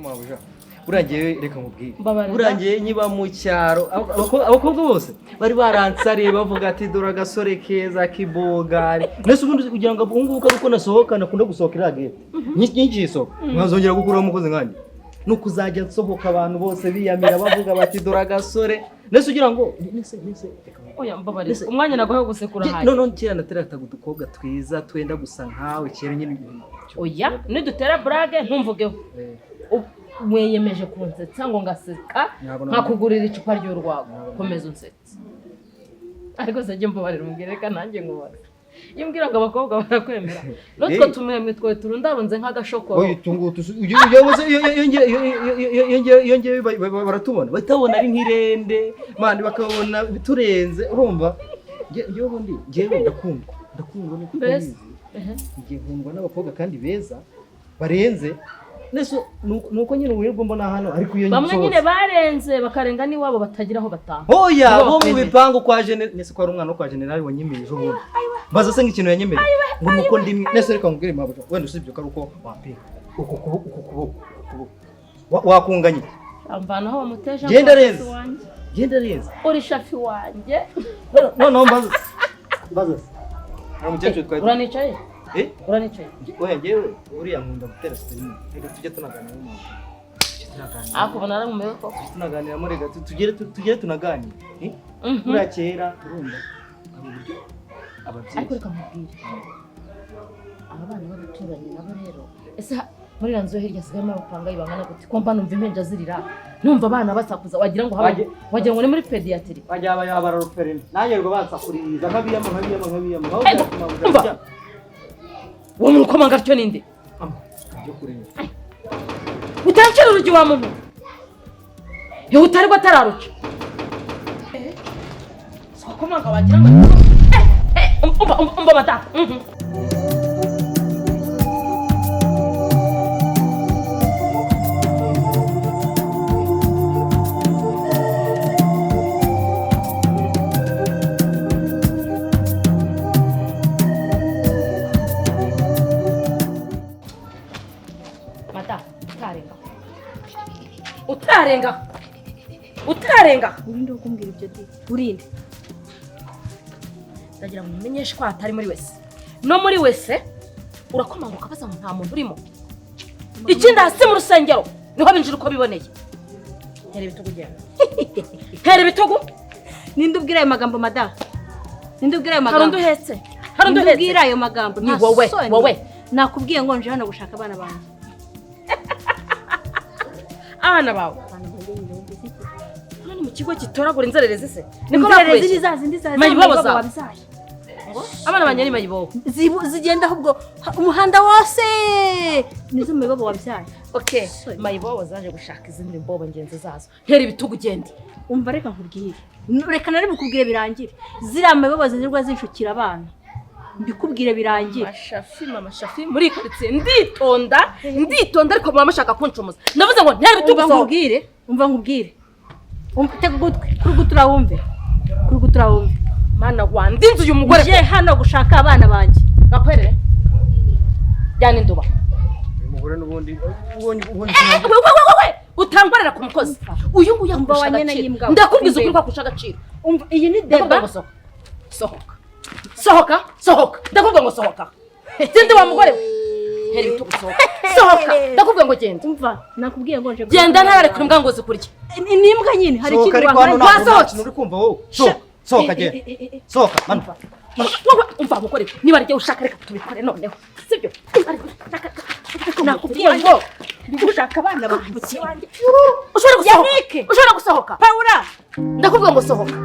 mabuja urangiye reka mubwire Mbabarira. urangiye nyiba mu cyaro abakobwa bose bari baransariye bavuga ati dore agasore keza kibogari nese ubundi kugira ngo ubungubu uko nasohoka nakunda gusohokera gate nyinshi isoko mwazongera gukuraho umukozi nkanje nuko uzajya nsohoka abantu bose biyamira bavuga bati dore agasore nese ugira ngo nese oya mbabarira umwanya nagohe gusekura hayi none kera naterataga udukobwa twiza twenda gusa nkawe kera nyine oya nidutera brage ntumvugeho mweyemeje kunsetsa ngo ngaseka nkakugurira icupa ry'urwagwa komeza unsetse ariko se mbabarira umbwireka nanjye ngubaza iyo mbwira ngo abakobwa barakwemera nutwo tumwemwe twe turundabunze nk'agashokoro oya tungutu iyo baratubona batabona ari nk'irende mandi bakabona biturenze urumva ngewe ndakundwa nuko mbese ngiye nkundwa n'abakobwa kandi beza barenze neso nuko nyine uwirwa mbona hano ariko iyo bamwe nyine barenze bakarenga niwabo batagira aho bataha oya bo mu bipangu kwa nese kwa umwana kwa generali wanyemeje ubundi baza se nk'ikintu yanyemeje ngo nuko ndimwe nese reka ngubwire mabuja wenda usibye ko ari uko wampira uko kuboko wakunganye amvana aho bamuteje genda reza uri shafi wanjye no mbaza umukecuru twari uranicaye uranicaye oya ngewe uriya nkunda gutera sitari reka tujye tunaganira n'umuntu akubona aramumewe ko tunaganira muri reka tugere tunaganira uriya kera urumva uburyo ababyeyi ariko reka mubwire aba bana b'abaturanyi nabo rero ese muri ranzo hirya sigama bapanga ibangana gute ko mba numva impenja zirira numva abana basakuza wagira ngo wagira ngo ni muri pediatri bajya bayabara ruferene nanjye rwo bansakuriza nkabiyama uwo muntu ukomanga atyo ninde byo kurenya utancira urugi wa muntu yo utari batararuca sokomanga wagira ngo umba mata utarenga urinde kumbwira ibyo di urinde ndagira ngo umenyeshe ko atari muri wese no muri wese urakomanguka baza ngo nta muntu urimo ikindi hasi mu rusengero niho binjira uko biboneye here ibitugu genda here ibitugu ninde ubwira ayo magambo mada ninde ubwira ayo magambo hari undi ubwira ayo magambo ni wowe nakubwiye ngo nje hano gushaka abana banjye abana bawe hano mu kigo gitoragura inzererezi se niko inzererezi nizazindi wabyaye abana banjye ni mayibobo zigenda ahubwo umuhanda wose nizo mayibobo wabyaye okay mayibobo zaje gushaka izindi mbobo ngenzi zazo hera ibitugu gende umva reka nkubwire reka nari bukubwire birangire zira mayibobo zinirwa zinshukira abana mbikubwire birangire mama shafi muri karitsiye nditonda ariko mama ashaka kuncumoza navuze ngo ntera ibitugu umva nkubwire tega ugutwi kuri guturawumve mana wandinze uyu mugore je hano gushaka abana banjye gakwerere jyana induba uyu mugore n'ubundi utangwarira ku mukozi uyu nguyu umva wanyene yimbwa ndakubwiza ukuri kwakusha agaciro umva iyi ni deba sohoka ndakubwiye ngo sohoka sindi wa mugore hera ibitugu sohoka ndakubwiye ngo genda umva nakubwiye ngo nje genda ntarare kuri mbwa ngo zikurye ni imbwa nyine hari ikintu wasohoka uri kumva wowe sohoka genda sohoka manuka umva mugore niba ryo ushaka reka tubikore noneho sibyo nakubwiye ngo gushaka abana banjye ushobora gusohoka Paula ndakubwiye ngo sohoka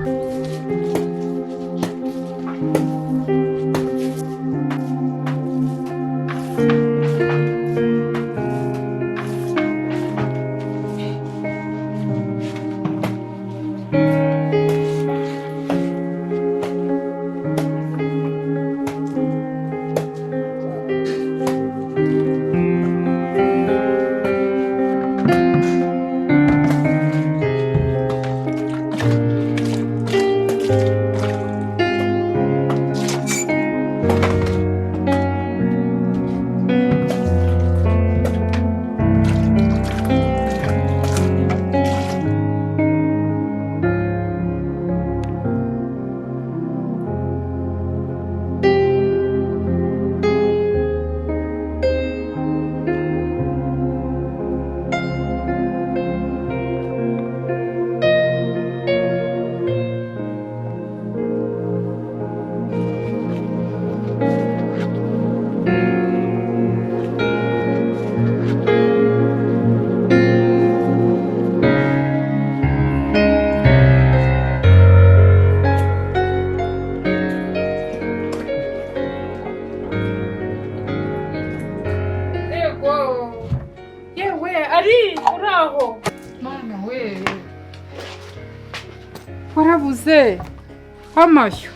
amashyo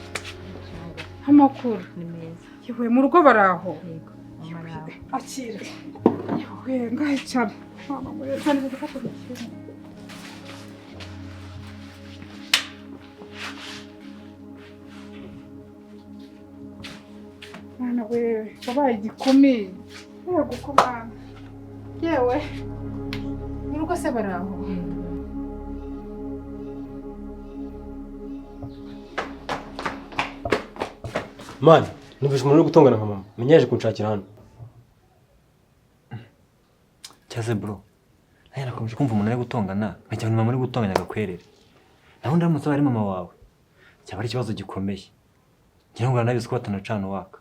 amakuru ni meza yewe mu rugo baraho yego mama nawe akira yewe ngahicara mama mureza neza ko kubikira mwana wewe wabaye igikomeye yego ko mwana yewe mu rugo se baraho mani numvise umuntu uri gutongana nka mama menyeje kunshakira hano cyaze bro naye nakomeje kumva umuntu ari gutongana nkajya mama ari gutonganya agakwerere naho ndamutse ari mama wawe cyaba ari ikibazo gikomeye ngira ngo nabizi ko batanacana waka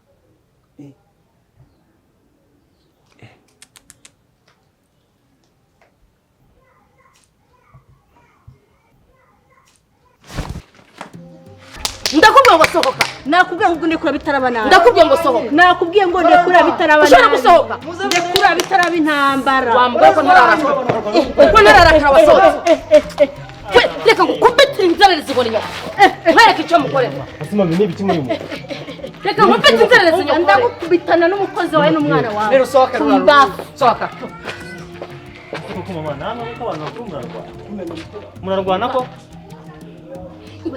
ndakubwiye ngo sohoka nakubwiye ngo ndekura bitaraba nabi ndakubwiye ngo sohoka nakubwiye ngo ndekura bitaraba nabi ushobora gusohoka ndekura bitaraba intambara wambwiye ko ntararaka ko ntararaka wasohotse reka ngo kubitire inzererezi ngo niyo nkwereke icyo mukorera ese mama ni ibiki murimo reka nkubitire inzererezi ngo ndagukubitana n'umukozi wawe n'umwana wawe rero sohoka sohoka koko mama namwe ko abantu bakuru murarwana ko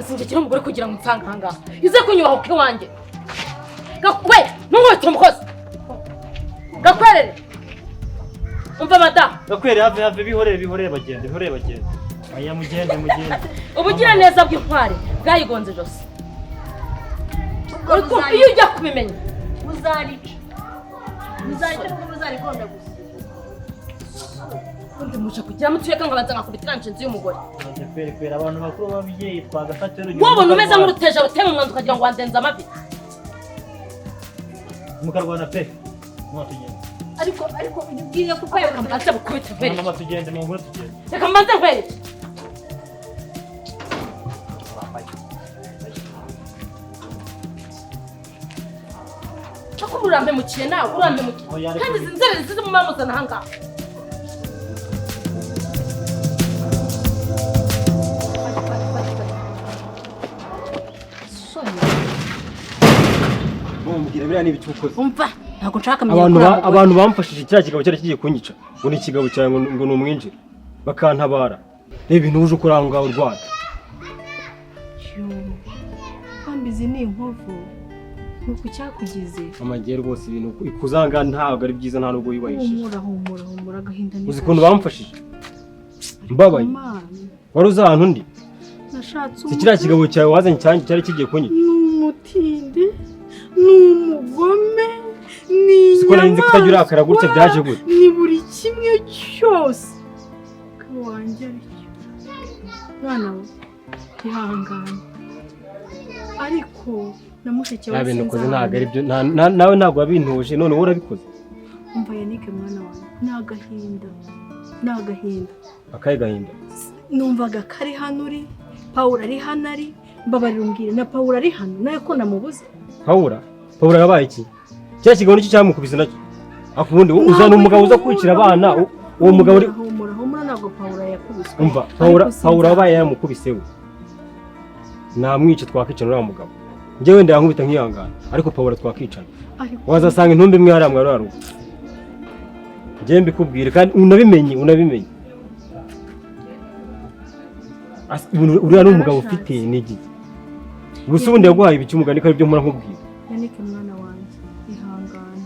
sinjye kiri umugore kugira ngo nsange aha ngaha ize kunyubaha uko iwanjye we ntunkubitire umukozi gakwerere umva madamu gakwere have bihorere bagende aya mugende ubugira neza bw'intwari bwayigonze ijosi iyo ujya kubimenya uzarica uzarigonda gusa undi musha kugira mutuyeka ngo abanza nkakubitira inshinzi y'umugore pere abantu bakuru babyeyi twagafatira wabona umeze nk'uruteje rutema umwanzi ukagira ngo wandenze amavi mukarwana pe mwatugende ariko ugiye kukweka mbanze bukubite nkwereke mama tugende mu ngoro tugende reka mbanze nkwereke kuba urampemukiye nawe urampemukiye kandi izi nzererezi zirimo bamuzana aha ngaha mumbwira biriya ni ibiki ukoze umva ntabwo nshaka amenya abantu bamfashije kiriya kigabo cyari kigiye kunyica ngo ni ikigabo cyawe ngo ni umwinjire bakantabara reba ibintu uje ukora aho ngaho urwara kwambizi ni inkovu nuko cyakugize amagiye rwose ibintu ikuzanga ntabwo ari byiza nta nubwo wiyubahishije humura agahinda ni uzi ukuntu bamfashije mbabaye wari uzi ahantu undi nashatse si kiriya kigabo cyawe wazanye cyari kigiye kunyica n'umutindi n'umugome siko nari nzi ko utajya urakara gutya byaje gute ni buri kimwe cyose wanjye aricyo mwana we ihangane ariko namusheke nta bintu ukoze ntabwo ari byo nawe ntabwo wabintuje none wowe urabikoze umva yanike mwana wawe ni agahinda akahe gahinda numvaga kari hano uri Pawulo ari hano ari mbabarira umbwire na Pawulo ari hano nawe ko namubuze Pawulo yabaye iki cya kigabo nicyo cyamukubise nacyo akubundi uzana umugabo uza kwicira abana uwo mugabo uri humura ntabwo Pawulo yakubiswe umva Pawulo yabaye yamukubise we namwica twakicana uriya mugabo njye wenda yankubita nkihangana ariko Pawulo twakicana wazasanga intumbi imwe hariya mwari warugo njye mbikubwire kandi unabimenye uriya ni umugabo ufite intege gusa ubundi yaguhaye ibiki umugani ko ari byo mpora nkubwira yanike mwana wanjye ihangane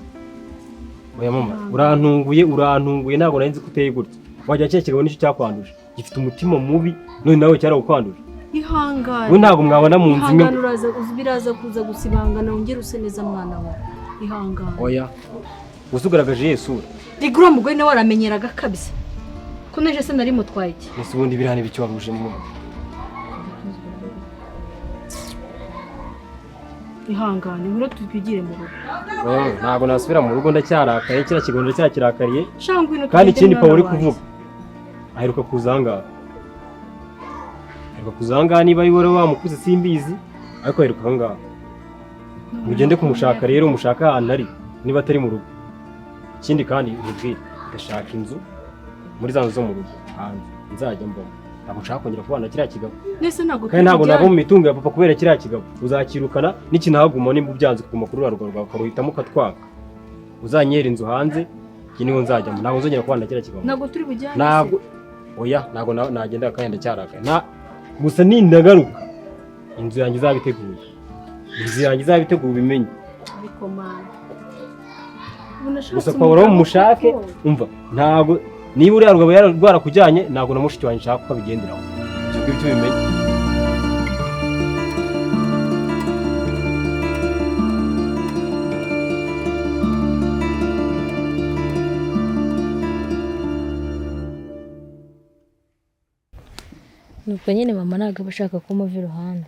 oya mama urantunguye ntabwo nari nzi ko uteye gutya wajya cya kigabo nicyo cyakwanduje gifite umutima mubi none nawe cyaragukwanduje ihangane we ntabwo mwabona mu nzu imwe biraza kuza gusibangana wongere use neza mwana wawe ihangane oya gusa ugaragaje Yesu rigura mugore nawe aramenyeraga kabisa ko neje se nari mutwaye iki ese ubundi birahane ibiki waruje mu ihangane ngoro twigire mu rugo ntabwo nasubira mu rugo ndacyarakaye kira kigondo cyakirakariye kandi ikindi Pawulo uri kuvuga aheruka kuzanga niba yibora wamukuze simbizi ariko aheruka ngaho mugende kumushaka rero umushaka ahantu ari niba atari mu rugo ikindi kandi ubwire ndashaka inzu muri za nzu zo mu rugo hanze nzajya mbona ntabwo nshaka kongera kubana kiriya kigabo Nese ntabwo kandi ntabwo nava mu mitungo ya papa kubera kiriya kigabo uzakirukana n'ikinahaguma nimba ubyanze kuguma kuri rugo rwawe ukaruhitamo ukatwaka uzanyera inzu hanze iki niho nzajyamo ntabwo nzongera kubana kiriya kigabo ntabwo turi bujyane ntabwo oya ntabwo nagenda kandi ndacyarakaye gusa nindagaruka inzu yanjye izabiteguye ubimenye ariko mama gusa Pawulo mushake umva ntabwo niba uriya rugabo rwarakujyanye ntabwo na mushiki wanjye nshaka ko abigenderaho ibyo ngibyo bimenye nuko nyine mama ntabwo aba ashaka ko muva iruhande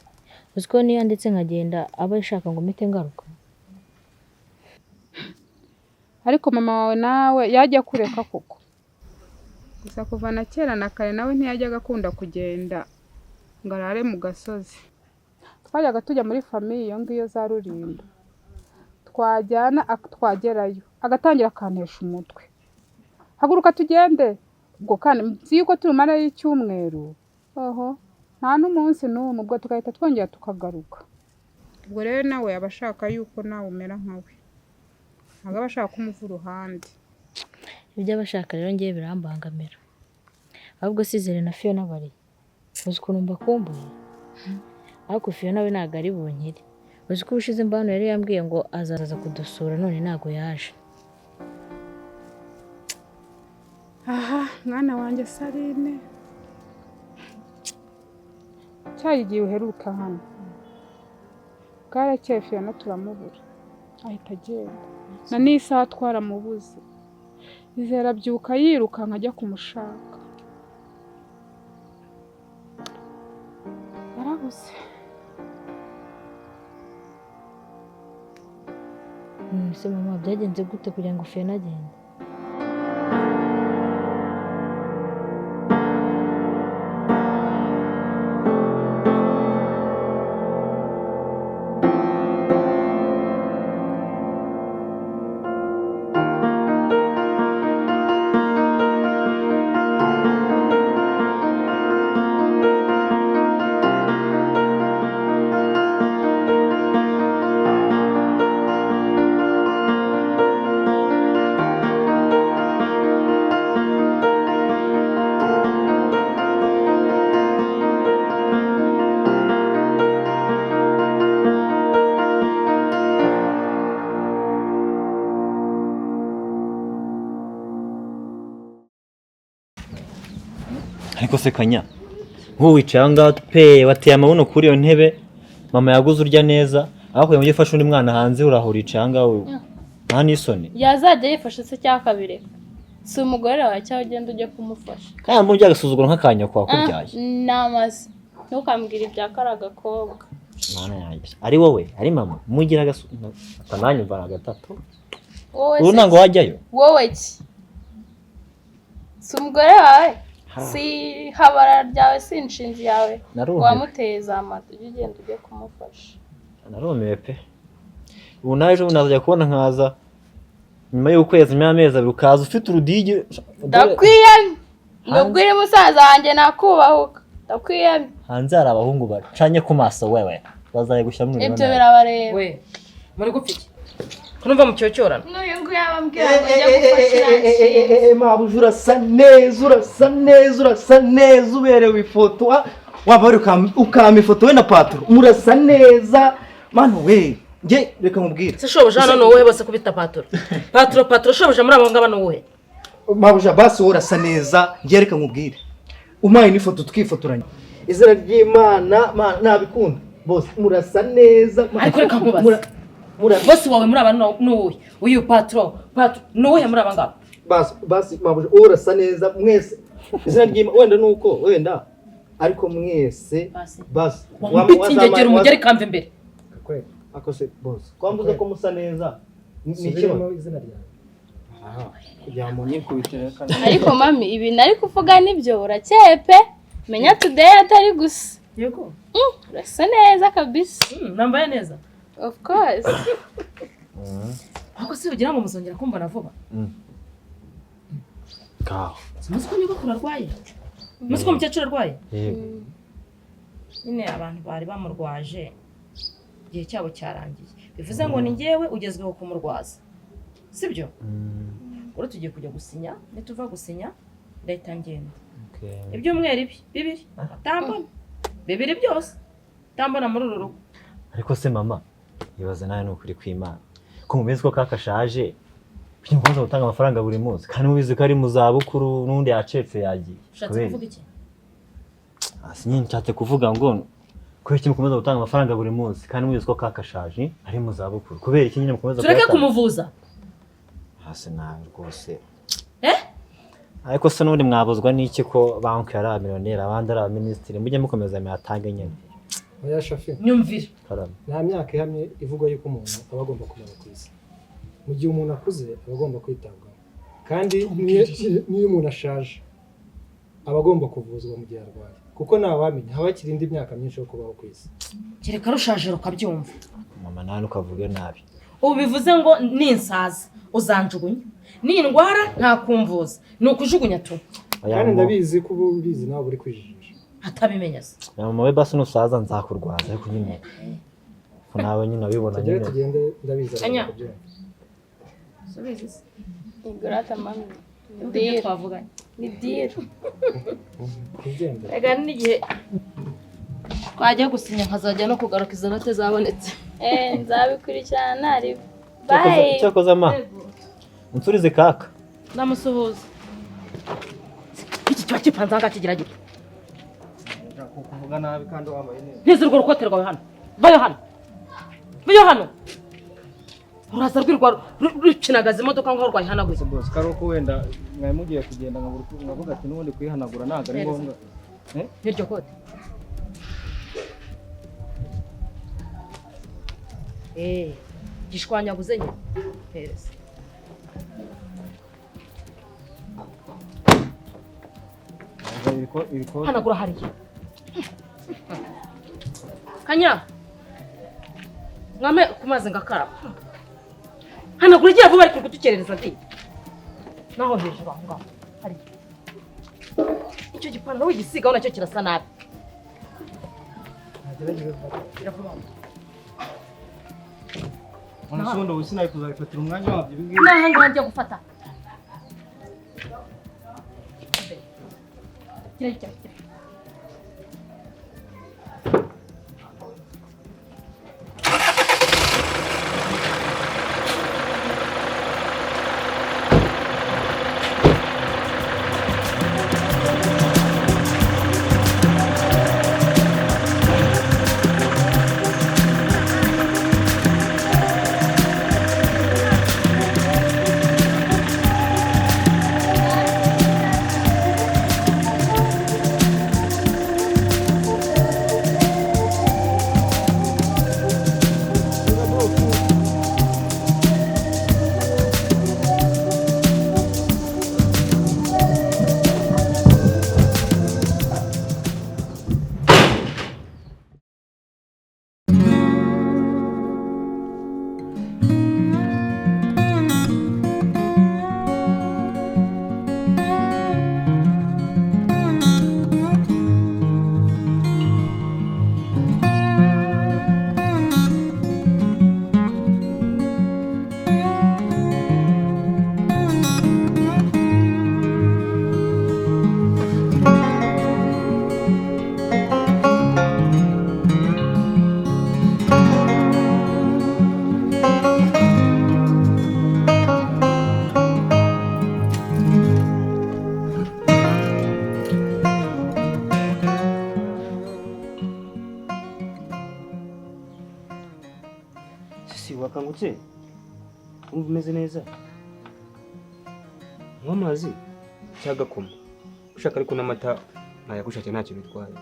uzi ko niyo ndetse nkagenda aba ashaka ngo mpite ngaruka ariko mama wawe nawe yajya kureka koko gusa kuva na kera na kare nawe ntiyajyaga akunda kugenda ngo arare mu gasozi twajyaga tujya muri famiye iyo ngiyo za Rulindo twajyana twagerayo agatangira akantesha umutwe haguruka tugende ubwo kandi nzi yuko turumarayo icyumweru oho nta n'umunsi n'umwe ubwo tugahita twongera tukagaruka ubwo rero nawe aba ashaka yuko nawe umera nkawe ntabwo aba ashaka kumuva uruhande ibyo aba ashaka rero ngiye birambangamira ahubwo Sizere na Fiona bari uzi ukuntu mbakumbuye ariko Fiona we ntabwo ari bunkire uzi ko ubushize mbano yari yambwiye ngo azaza kudusura none ntabwo yaje aha mwana wanjye Sarine cyayi igihe uheruka hano bwarakeye Fiona turamubura ahita agenda na n'isaha twaramubuze Izera abyuka yiruka nkajya kumushaka yarabuze se mama byagenze gute kugira ngo Fiona agende ariko se Kanya wowe wicaye aha ngaha pe wateye amabuno kuri iyo ntebe mama yaguze urya neza aho kujya ufasha undi mwana hanze urahora wicaye aha ngaha nta n'isoni yazajya yifasha se cya kabiri si umugore wawe cyangwa ugenda ujya kumufasha kandi mu byo agasuzuguro nk'akanya kwa kubyaye namaze ntukambwire ibya kari agakobwa mwana yanjye ari wowe ari mama mugira agasuzuguro atananyumva na gatatu wowe ubu ntabwo wajyayo wowe ki si umugore wawe si habara ryawe si inshinzi yawe wamuteye za mata ujye ugenda ujye kumufasha narumiwe pe ubu nawe ejo nazajya kubona nkaza nyuma y'ukwezi n'amezi abiri ukaza ufite urudigi ndakwiyamye ndabwire musaza wanjye nakubahuka ndakwiyamye hanze hari abahungu bacanye ku maso wewe bazaye gushyira muri ibyo birabareba we muri gupfiki kunumva mu cyocyorana n'uyu nguyu abambwira ngo ujye gufasha mabuja urasa neza uberewe ifoto waba uri ukama ifoto we na Patro murasa neza mano we nge reka nkubwire se shobuja hano wowe bose kubita Patro shobuja muri abo ngaba wowe mabuja basi wowe urasa neza nge reka nkubwire umpaye n'ifoto twifotoranya izina ry'Imana nabikunda bose murasa neza ariko reka nkubaze bose wawe muri aba n'uwuhe uyu Patro n'uwuhe muri aba ngaba basi mabuja wowe urasa neza mwese izina ry'Imana wenda nuko wenda ariko mwese basi wamutingegera umugeri kamve imbere akose boss kwambuza ko musa neza ni cyo izina ryawe yamonye kubitereka ariko mami ibi nari kuvuga nibyo urakeye pe menya today atari gusa yego urasa neza kabisa nambaye neza of course ako si ugira ngo muzongera kumbona vuba kaho muzi ko nyogokuru arwaye muzi ko umukecuru arwaye yego nyine abantu bari bamurwaje igihe cyabo cyarangiye bivuze ngo ni njyewe ugezweho kumurwaza sibyo uri tugiye kujya gusinya nituva gusinya ndahita ngenda ibyumweru bibiri atambona bibiri byose atambona muri uru rugo ariko se mama ibaze nawe ni ukuri kw'Imana ko mubizi ko kakashaje byo ngombwa gutanga amafaranga buri munsi kandi mubizi ko ari mu zabukuru n'undi yacetse yagiye ushatse kuvuga iki nyine nshatse kuvuga ngo kubera iki mukomeza gutanga amafaranga buri munsi kandi mubizi ko kakashaje ari mu zabukuru kubera iki nyine mukomeza tureke kumuvuza hasi nawe rwose ariko se n'ubundi mwabuzwa n'iki ko banki yari abamiliyoneri abandi ari abaminisitiri mujye mukomeza muyatange nyine oya Shafi nyumvira nta myaka ihamye ivugwa yuko umuntu aba agomba kumara ku isi mu gihe umuntu akuze aba agomba kwitabwaho kandi n'iyo umuntu ashaje aba agomba kuvuzwa mu gihe arwaye kuko ntawamenya haba hakiri indi myaka myinshi yo kubaho ku isi kereka rushaje rukabyumva mama nawe ntukavuge nabi ubu bivuze ngo ninsaza uzanjugunya n'indwara ntakumvuza ni ukujugunya tu kandi ndabizi ko uba ubizi nawe uri kwijijisha atabimenya se mama we basi nusaza nzakurwaza ariko nyine ko nawe nyine abibona nyine tugende ndabizi anya subizi igurata mami ndiye twavuganye ni deal kugenda rega n'igihe twajya gusinya nkazajya no kugaruka izo note zabonetse nzabikurikirana ari bye cyakoze ama unsurize kaka ndamusuhuza iki cyo kipanzanga kigira gito kuvuga nabi kandi wambaye neza ntizi urwo rukote rwawe hano vayo hano uraza rwirwa rucinagaza imodoka ngo rwayihanaguze bose karoko wenda mwaye mugiye kugenda ngavuga ati n'ubundi kuyihanagura ntabwo ari ngombwa n'iryo kote gishwanyaguze nyine hereza hanagura hariya kanya mwame ku mazi ngakaraba hanagura igiye vuba ariko kudukerereza ndi naho hejuru aho ngaho hariya icyo gipantaro wigisigaho nacyo kirasa nabi umusondo wisinaye kuzabifatira umwanya wabyo ibingibi naho ngaho njya gufata wakangutse wumva umeze neza nywa amazi cyangwa agakoma ushaka ariko n'amata ntayagushake nta kintu bitwaye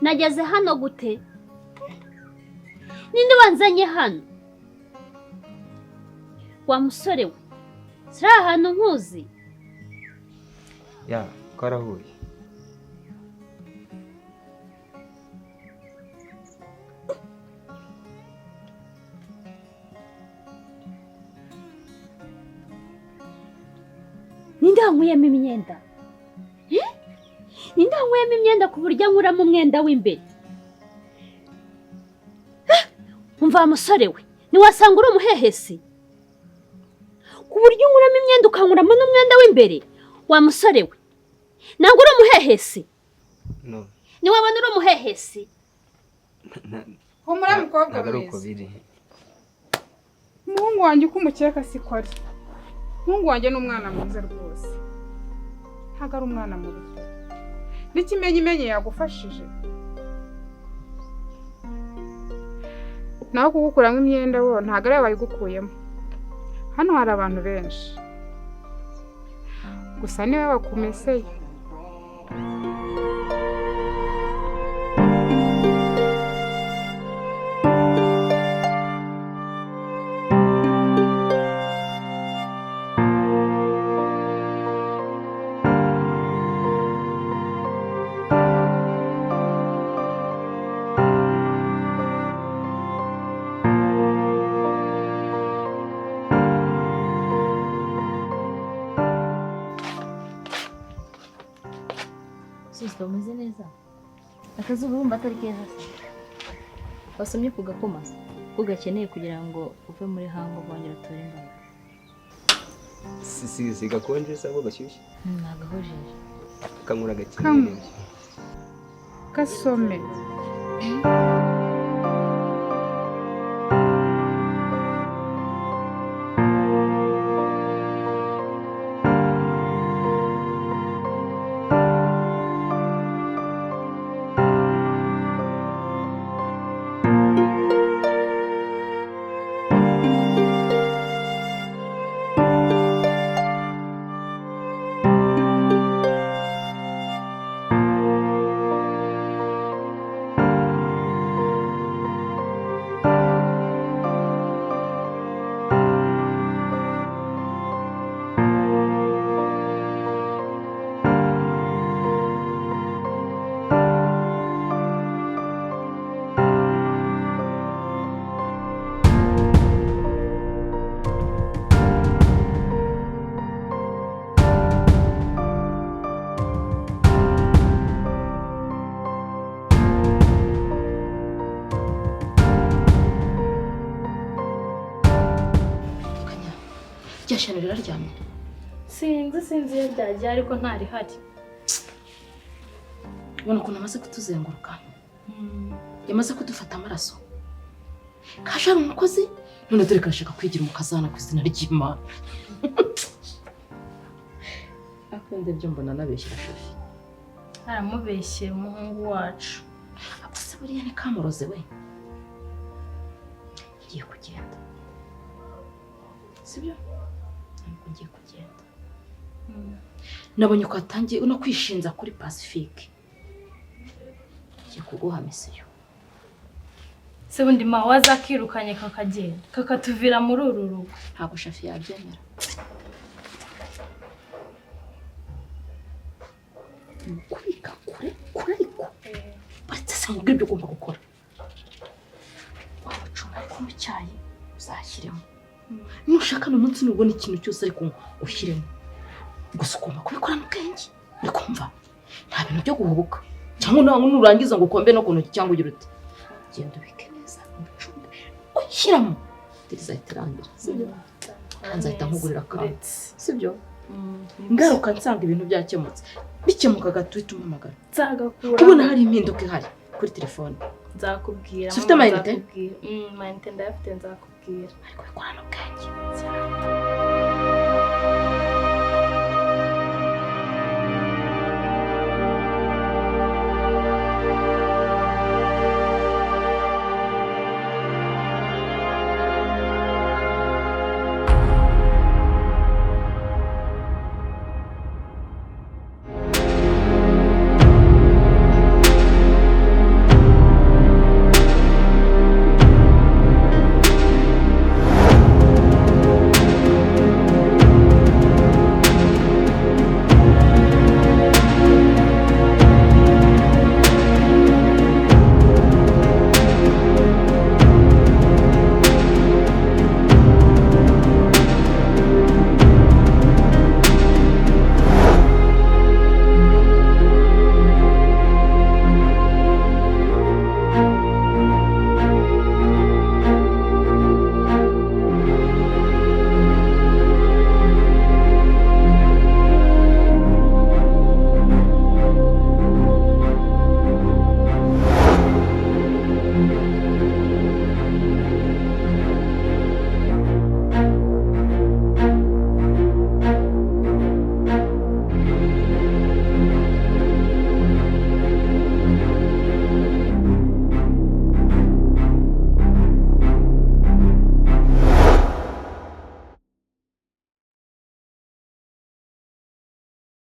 nageze hano gute ninde wanzanye hano wa musore we siri ahantu nkuzi ya twarahuye wankuyemo imyenda ninde wankuyemo imyenda ku buryo nkuramo umwenda w'imbere umva musore we niwasanga uri umuhehesi ku buryo nkuramo imyenda ukankuramo n'umwenda w'imbere wa musore we ntabwo uri umuhehesi no niwabona uri umuhehesi humura mukobwa agaruko mwiza biri umuhungu wanjye uko umukeka siko ari umuhungu wanjye ni umwana mwiza rwose ntabwo ari umwana mubi n'ikimenyimenyi yagufashije naho kugukuramo imyenda wo ntabwo ari bayigukuyemo hano hari abantu benshi gusa niwe wakumeseye Sisita umeze neza akazuba wumva atari keza se wasomye ku gakoma ko gakeneye kugira ngo uve muri hango bongera uture imbaraga si gakonje cyangwa gashyushye nagahojeje kankura gakeneye gasome ryashyano riraryamye sinzi iyo ryagiye ariko ntarihari ubona ukuntu amaze kutuzenguruka yamaze kudufata amaraso kaje ari umukozi none dore kashaka kwigira umukazana ku izina ry'Imana akunde byo mbona nabeshyira shofi aramubeshye umuhungu wacu ase buriya ni kamuroze we ngiye kugenda sibyo ntabwo ngiye kugenda nabonye ko atangiye no kwishinza kuri Pacifique ngiye kuguha misiyo se bundi ma wazakirukanye kakagenda kakatuvira muri uru rugo ntabwo shafi yabyemera kubika kure ariko baretse se ngo ibyo ugomba gukora wabacunga ariko mu cyayi uzashyiremo nushaka n'umunsi nubona ikintu cyose ariko ushyiremo gusa ugomba kubikorana ubwenge uri kumva nta bintu byo guhubuka cyangwa nawe nurangiza ngo ukombe no ku ntoki cyangwa ugira uti genda ubike neza ucunge ushyiramo ndizahita irangira sibyo nzahita nkugurira akantu sibyo ngaruka nsanga ibintu byakemutse bikemuka gatuhita umamagara nzagakura kubona hari impinduka ihari kuri telefone nzakubwira ufite amayinite mayinite ndayafite nzakubwira ariko bikorana ubwenge